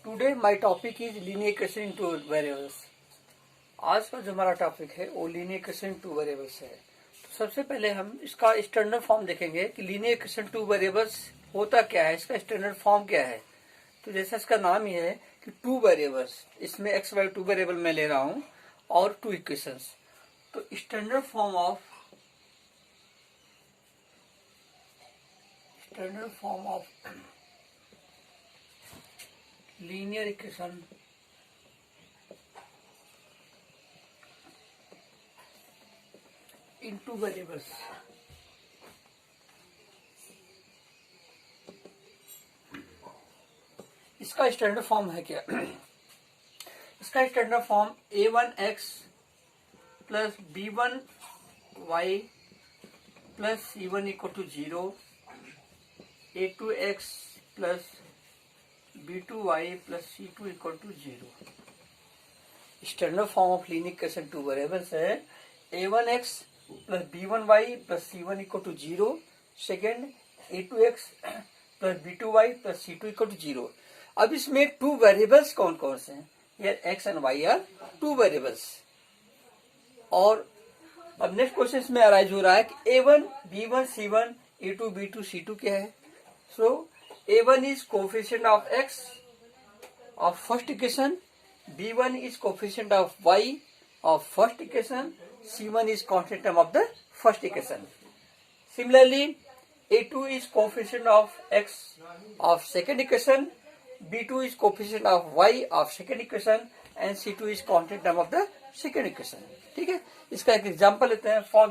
Today my topic is linear equation in two variables. आज का जो हमारा टॉपिक है वो linear equation in to variables है। तो सबसे पहले हम इसका स्टैंडर्ड फॉर्म देखेंगे कि लीनियर इक्वेशन टू वेरिएबल्स होता क्या है, इसका स्टैंडर्ड फॉर्म क्या है। तो जैसा इसका नाम ही है कि टू वेरिएबल्स, इसमें एक्स वाई टू वेरिएबल मैं ले रहा हूँ और टू इक्वेशंस। तो standard form of linear equation in two variables। इसका स्टैंडर्ड फॉर्म है क्या? इसका standard form a1x plus b1y plus c1 equal to 0, a2x plus b2y plus c2 equal to 0। Standard form of linear equation two variables है a1x plus b1y plus c1 equal to 0, second a2x plus b2y plus c2 equal to 0। अब इसमें two variables कौन कौन से हैं? यार x and y are two variables. और अब नेक्स्ट क्वेश्चन में अराइज हो रहा है कि a1 b1 c1 a2 b2 c2 क्या है। सो a1 is coefficient of x of first equation, b1 is coefficient of y of first equation, c1 is constant term of the first equation. Similarly, a2 is coefficient of x of second equation, b2 is coefficient of y of second equation and c2 is constant term of the second equation. ठीक है, इसका एक example लेते हैं। For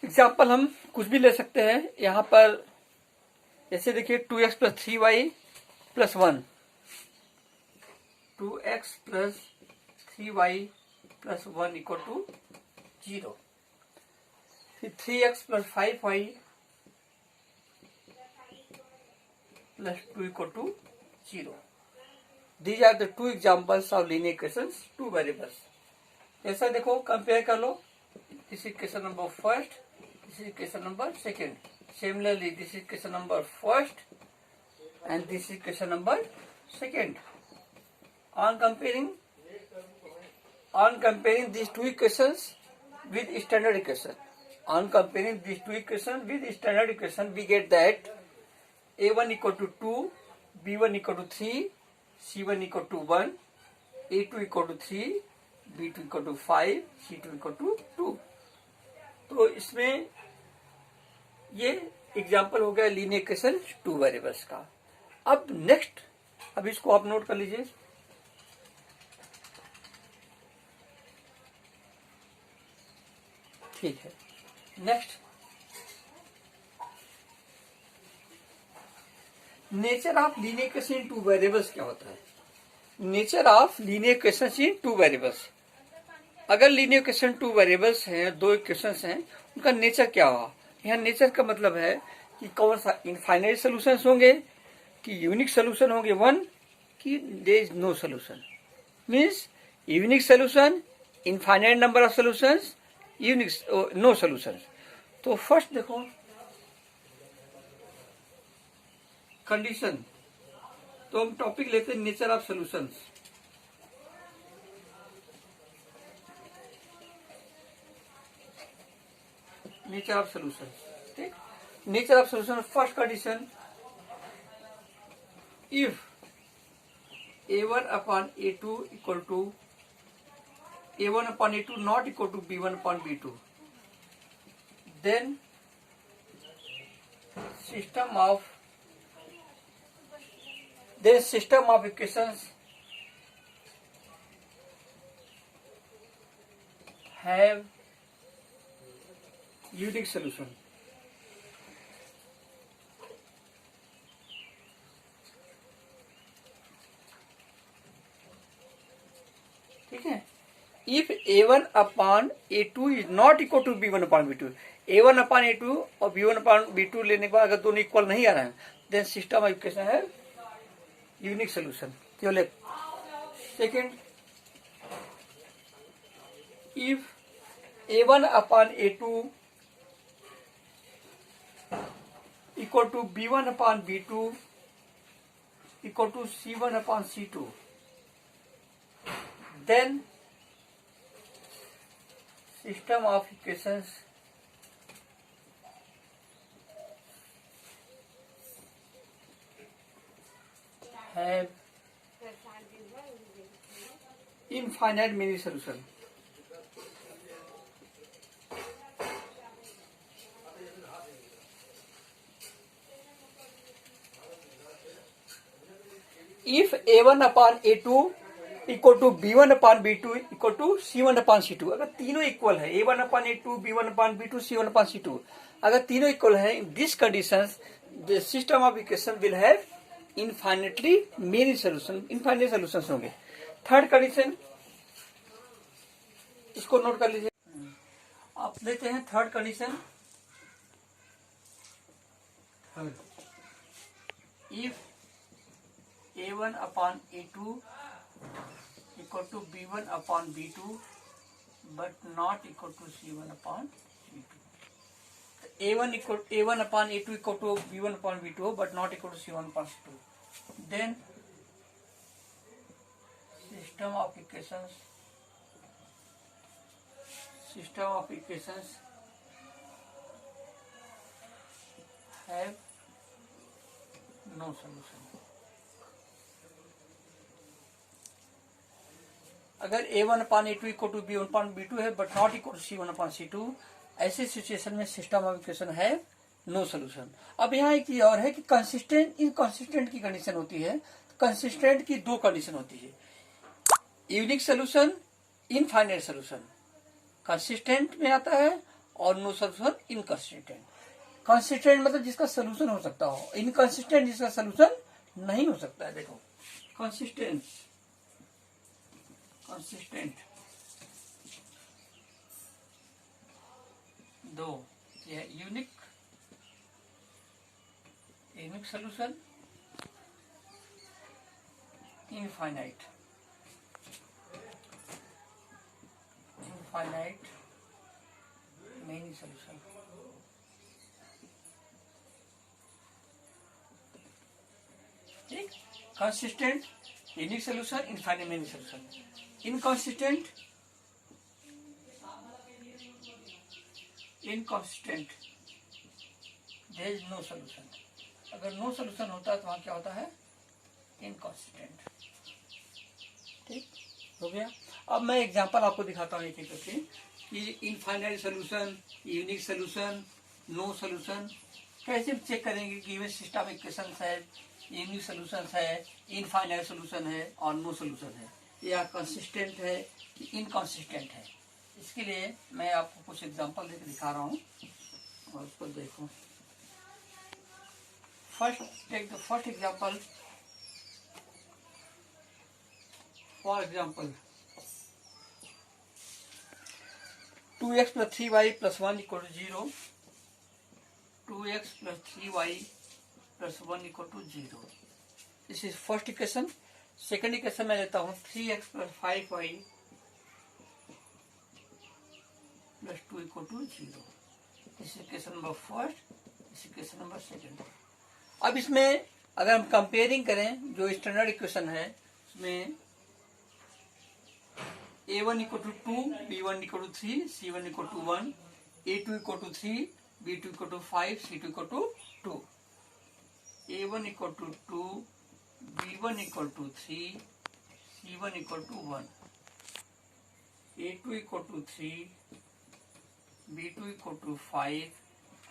example हम कुछ भी ले सकते हैं। यहाँ पर जैसे देखिए 2x plus 3y plus 1, 2x plus 3y plus 1 equal to 0, फिर 3x plus 5y plus 2 equal to 0। These are the two examples of linear equations two variables. ऐसा देखो, कंपेयर कर लो। This is question number first, this is question number second. Similarly, this is question number first and this is question number second. On comparing these two equations with standard equation, we get that a1 equal to 2, b1 equal to 3, c1 equal to 1, a2 equal to 3, b2 equal to 5, c2 equal to 2। तो इसमें ये example हो गया linear equation two variables का। अब next, अब इसको आप नोट कर लीजिए। ठीक है, next nature of linear equation in two variables क्या होता है? Nature of linear equation in two variables. अगर लीनियर इक्वेशन टू वेरिएबल्स हैं, दो इक्वेशंस हैं, उनका नेचर क्या होगा? यहाँ नेचर का मतलब है कि कौन सा इनफाइनाइट सॉल्यूशंस होंगे कि यूनिक सॉल्यूशन होंगे वन, कि there is no solution. Means unique solution, infinite number of solutions, unique no solutions. तो फर्स्ट देखो कंडीशन, तो हम टॉपिक लेते हैं nature of solutions. Nature of solution, ठीक। Nature of solution, first condition, if a1 upon a2 equal to a1 upon a2 not equal to b1 upon b2, then system of equations have unique solution. ठीक है, if a1 upon a2 is not equal to b1 upon b2, a1 upon a2 और b1 upon b2 लेने के बाद अगर दोनों equal नहीं आ रहे हैं, देन सिस्टम ऑफ इक्वेशन है यूनिक सॉल्यूशन। केवल second, if A1 upon A2 equal to B1 upon B2 equal to C1 upon C2. Then system of equations have infinite many solution. If A1 upon A2 equal to B1 upon B2 equal to C1 upon C2, अगर तीनों equal है A1 upon A2, B1 upon B2, C1 upon C2, अगर तीनों equal है, in these conditions the system of equation will have infinitely many solution, infinite solutions होंगे. Third condition इसको note कर लीजिए. आप लेते हैं third condition. If A1 upon A2 equal to B1 upon B2 but not equal to C1 upon C2. A1 upon A2 equal to B1 upon B2 but not equal to C1 upon C2. Then system of equations have no solution. अगर A1 upon A2 equal to B1 upon B2 है but not equal to C1 upon C2, ऐसे situation में system of equation है no solution. अब यहाँ एक चीज और है कि कंसिस्टेंट इनकंसिस्टेंट की कंडीशन होती है. कंसिस्टेंट की दो कंडीशन होती है, unique solution, infinite solution. Consistent में आता है और नो सोल्यूशन इनकंसिस्टेंट. कंसिस्टेंट मतलब जिसका सोल्यूशन हो सकता हो, इनकंसिस्टेंट जिसका सोल्यूशन नहीं हो सकता है. देखो कंसिस्टेंट दो, ये unique solution, infinite many solution. ठीक, consistent unique solution, infinite many solution. inconsistent there is no solution. अगर नो सोल्यूशन होता है तो वहां क्या होता है, इनकॉन्सिस्टेंट. ठीक हो गया. अब मैं एग्जांपल आपको दिखाता हूँ एक एक करके कि infinite solution, unique solution, no solution कैसे चेक करेंगे कि गिवन सिस्टम इक्वेशन है, यूनिक सोल्यूशन है, इनफाइनाइट सोल्यूशन है और नो सोल्यूशन है, या कंसिस्टेंट है कि इनकंसिस्टेंट है. इसके लिए मैं आपको कुछ एग्जांपल देकर दिखा रहा हूँ और उसको देखो. Take the first example. For example 2x plus 3y plus 1 equal to 0. 2x plus 3y plus 1 equal to 0. This is first equation. Second equation में लेता हूँ 3x plus 5y plus 2 equal to 0. इस इक्वेशन नंबर फर्स्ट, इस equation number second. अब इसमें अगर हम comparing करें जो स्टैंडर्ड इक्वेशन है, इसमें A1 equal to 2, B1 equal to 3, C1 equal to 1, A2 equal to 3, B2 equal to 5, C2 equal to 2. A1 equal to 2, B1 equal to 3, C1 equal to 1, A2 equal to 3, B2 equal to 5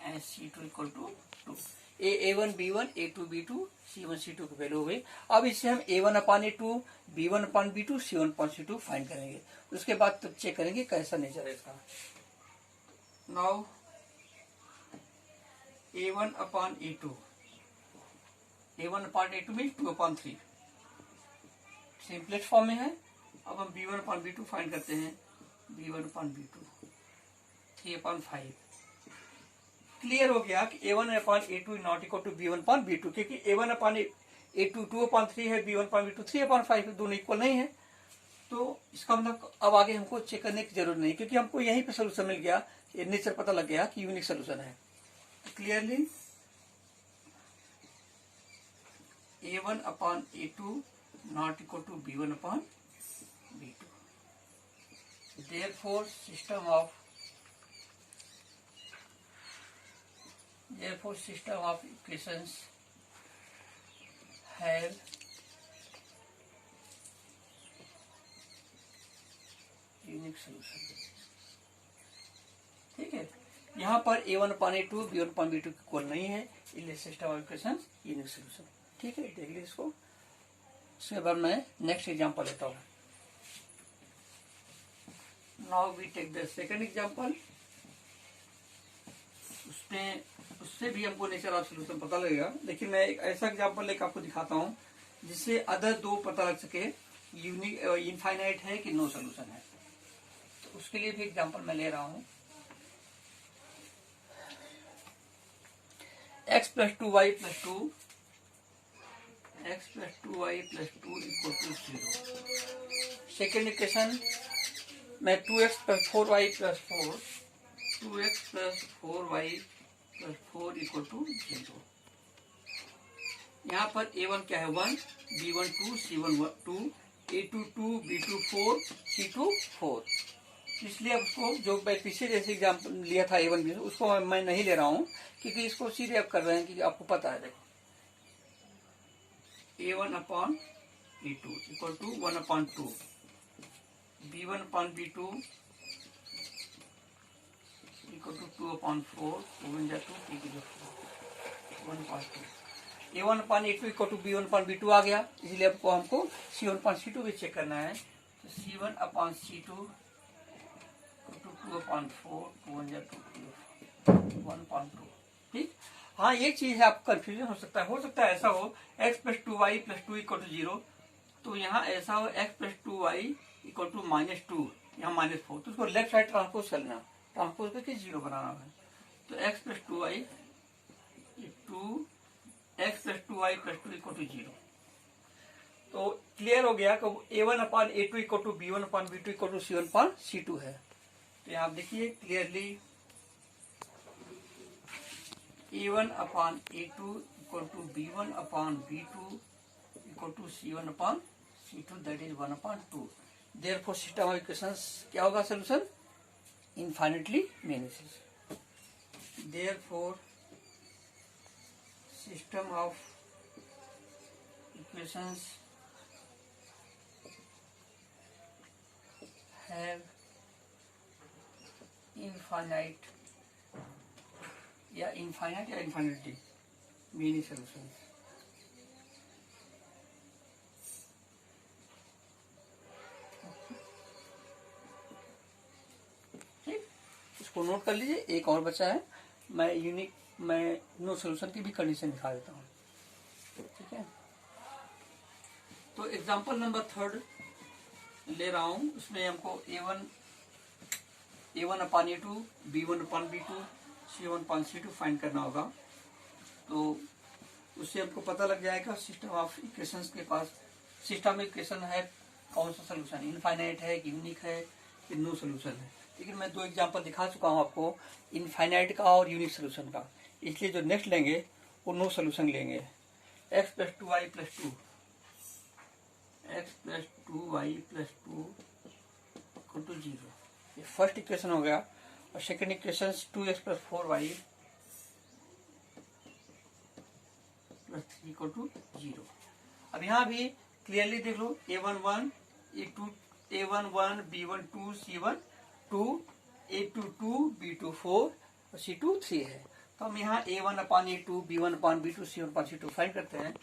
and C2 equal to 2. A1 B1, A2 B2, C1 C2 की value हो गई. अब इससे हम A1 upon A2, B1 upon B2, C1 upon C2 find करेंगे. उसके बाद तब चेक करेंगे कैसा नेचर है इसका. Now A1 upon A2, A1 upon A2 mean 2 upon 3 simplest form में है. अब हम B1 upon B2 फाइंड करते हैं. B1 upon B2 3 upon 5. Clear हो गया कि A1 upon A2 not equal to B1 upon B2, क्योंकि A1 upon A2 2 upon 3 है, B1 upon B2 3 upon 5 है, दोनों इक्वल नहीं है. तो इसका मतलब अब आगे हमको चेक करने की जरूरत नहीं, क्योंकि हमको यहीं पे सोल्यूशन मिल गया, नेचर पता लग गया कि यूनिक सोल्यूशन है। Clearly A1 upon A2 not equal to B1 upon B2. Therefore system of equations have unique solution. ठीक है, यहाँ पर A1 upon A2 B1 upon B2 equal नहीं है, इसलिए system of equations unique solution. ठीक है, देख लीजिए इसको। उसके बाद मैं नेक्स्ट एग्जांपल लेता हूँ। Now we take the second example. उससे भी हमको नेचर ऑफ सोल्यूशन पता लगेगा, लेकिन मैं एक ऐसा एग्जांपल लेकर आपको दिखाता हूँ जिससे अदर दो पता लग सके, यूनिक इनफाइनाइट है कि नो सोल्यूशन है। तो उसके लिए भी एग्जांपल मैं ले रहा हूँ। x plus 2y plus 2 equal to 0। Second equation में 2x plus 4y plus 4 equal to 0। यहाँ पर A1 क्या है 1, B1 2, C1 2, A2 2, B2 4, C2 4। इसलिए अब उसको जो पीछे जैसे एग्जाम्पल लिया था A1 B, उसको मैं नहीं ले रहा हूँ, क्योंकि इसको सीधे आप कर रहे हैं, क्योंकि आपको पता है। देखो A1 upon A2 equal to 1 upon 2, B1 upon B2 equal to 2 upon 4, 2 1 जा 2, 3 की 4, 1 upon 2। A1 upon A2 equal to B1 upon B2 आ गया, इसलिए आपको हमको C1 upon C2 भी चेक करना है। तो C1 upon C2 2 upon 4, 2 1 जा 2, 1 upon 2। ठीक, हाँ ये चीज है, आपको कंफ्यूजन हो सकता है ऐसा हो x plus 2y plus 2 equal to 0, तो यहाँ ऐसा हो x plus 2y equal to -2, यहाँ -4, तो उसको लेफ्ट साइड ट्रांसपोज करना, ट्रांसपोज करके 0 बनाना है। तो x plus 2y equal to 0। तो क्लियर हो गया कि A1 upon A2 equal to B1 upon B2 equal to C1 upon C2 है। तो यहाँ आप देखिए clearly A1 upon A2 equal to B1 upon B2 equal to C1 upon C2, that is 1 upon 2। Therefore system of equations क्या होगा solution? Infinitely many. Therefore system of equations have infinite या infinity many solution. ठीक, इसको note कर लीजिए। एक और बचा है, मैं नो सोल्यूशन की भी कंडीशन दिखा देता हूँ। ठीक है, तो एग्जांपल नंबर 3 ले रहा हूँ। उसमें हमको A1 upon A2, B1 upon B2, C1 upon C2 find करना होगा। तो उससे हमको पता लग जाएगा सिस्टम ऑफ इक्वेशंस के पास सिस्टम इक्वेशन है कौन सा सोल्यूशन, इनफाइनाइट है, यूनिक है कि नो सोल्यूशन है। लेकिन मैं 2 एग्जांपल दिखा चुका हूँ आपको, इनफाइनाइट का और यूनिक सोल्यूशन का, इसलिए जो नेक्स्ट लेंगे वो नो सोल्यूशन लेंगे। x plus 2y plus 2 equal to 0, ये फर्स्ट इक्वेशन हो गया। और second equation 2x plus 4y plus 3 equal to 0। अब यहाँ भी क्लियरली देख लो A1 1, A1 1, B1 2, C1 2, A2 2, B2 4 और C2 3 है। तो हम यहाँ A1 upon A2, B1 upon B2, C1 upon C2 find करते हैं।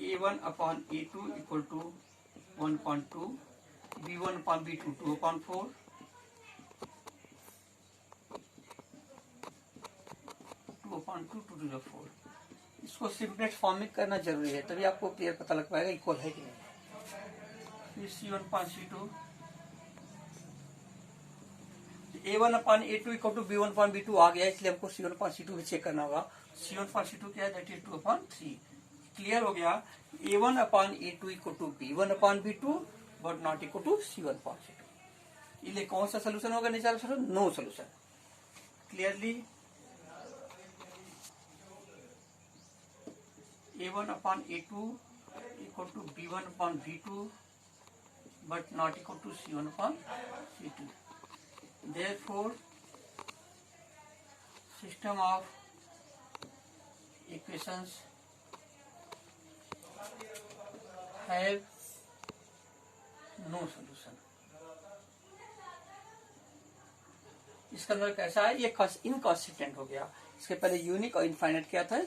A1 upon A2 equal to 1 upon 2, B1 upon B2 2 upon 4, 2 upon 2 2 to the 4। इसको simplex form में करना जरूरी है, तभी आपको क्लियर पता लग पाएगा इक्वल है कि नहीं। फिर C1 upon C2, A1 upon A2 equal to B1 upon B2 आ गया, इसलिए हमको C1 upon C2 भी चेक करना होगा। C1 upon C2 क्या है? That is 2 upon 3। क्लियर हो गया। a1 upon a2 equal to b1 upon b2 but not equal to c1 upon c2। इसलिए कौन सा सोल्यूशन होगा natural solution? No solution. Clearly a1 upon a2 equal to b1 upon b2 but not equal to c1 upon c2. Therefore, system of equations have no solution. इसका अंदर कैसा है? ये inconsistent हो गया। इसके पहले यूनिक और इनफाइनाइट क्या था?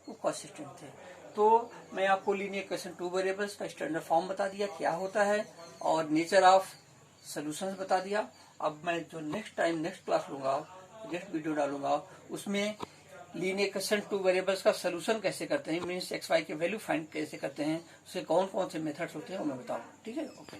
वो कॉन्सिस्टेंट थे। तो मैं आपको लीनियर इक्वेशन टू वेरिएबल्स का स्टैंडर्ड फॉर्म बता दिया क्या होता है और नेचर ऑफ सॉल्यूशंस बता दिया। अब मैं जो नेक्स्ट क्लास लूंगा, नेक्स्ट वीडियो डालूंगा, उसमें लीनियर इक्वेशन टू वेरिएबल्स का सोल्यूशन कैसे करते हैं, मीन्स एक्स वाई के वैल्यू फाइंड कैसे करते हैं, उसके कौन कौन से मेथड्स होते हैं वो मैं बताऊंगा। ठीक है, ओके।